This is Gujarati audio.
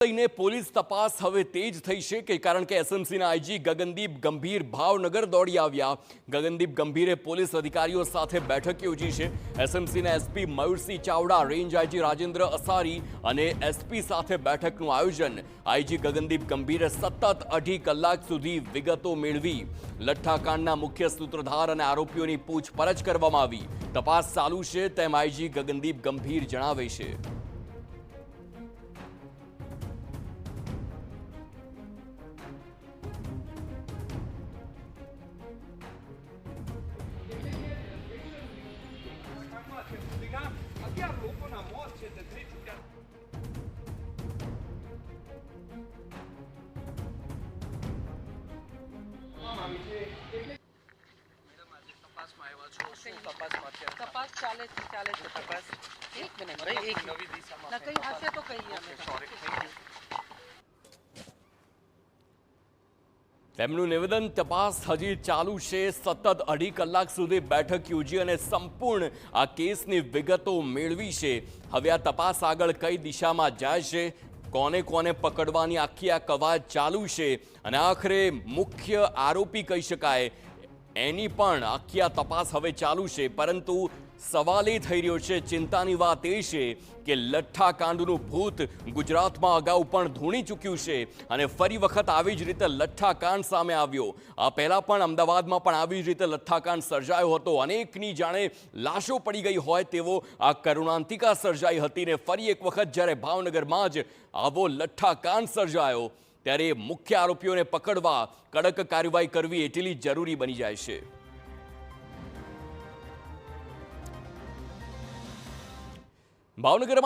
લઈને પોલીસ તપાસ હવે તેજ થઈ છે કે કારણ કે એસએમસીના આઈજી ગગનદીપ ગંભીર ભાવનગર દોડી આવ્યા. ગગનદીપ ગંભીરે પોલીસ અધિકારીઓ સાથે બેઠક યોજી છે. એસએમસીના SP Mayursinh Chavda, range IG Rajendra Asari અને એસપી સાથે બેઠકનું આયોજન. આઈજી ગગનદીપ ગંભીરે સતત 2.5 કલાક સુધી વિગતો મેળવી. લઠ્ઠાકાંડના મુખ્ય સૂત્રધાર અને આરોપીઓની પૂછપરછ કરવામાં આવી. તપાસ ચાલુ છે તેમ આઈજી ગગનદીપ ગંભીર જણાવે છે. तपास ચાલે છે तपास એક મિનિટ ભાઈ એક નવી દિશામાં ના કઈ હશે તો કહીએ અમે સોરી થેન્ક યુ. તેમનું નિવેદન તપાસ હજી ચાલુ છે. સતત 2.5 કલાક સુધી બેઠક યોજી અને સંપૂર્ણ આ કેસની વિગતો મેળવી છે. હવે આ તપાસ આગળ કઈ દિશામાં જાય છે, કોને કોને પકડવાની આખી આ કવાયત ચાલુ છે અને આખરે મુખ્ય આરોપી કહી શકાય એની પણ આખી આ તપાસ હવે ચાલુ છે. પરંતુ સવાલ એ થઈ રહ્યો છે, ચિંતાની વાત એ છે કે લઠ્ઠાકાંડનું ભૂત ગુજરાતમાં અગાઉ પણ ધૂણી ચૂક્યું છે અને ફરી વખત આવી જ રીતે લઠ્ઠાકાંડ સામે આવ્યો. આ પહેલાં પણ અમદાવાદમાં પણ આવી જ રીતે લઠ્ઠાકાંડ સર્જાયો હતો. અનેકની જાણે લાશો પડી ગઈ હોય તેવો આ કરુણાંતિકા સર્જાઈ હતી ને ફરી એક વખત જ્યારે ભાવનગરમાં જ આવો લઠ્ઠાકાંડ સર્જાયો ત્યારે મુખ્ય આરોપીઓને પકડવા કડક કાર્યવાહી કરવી એટલી જરૂરી બની જાય છે. ભાવનગરમાં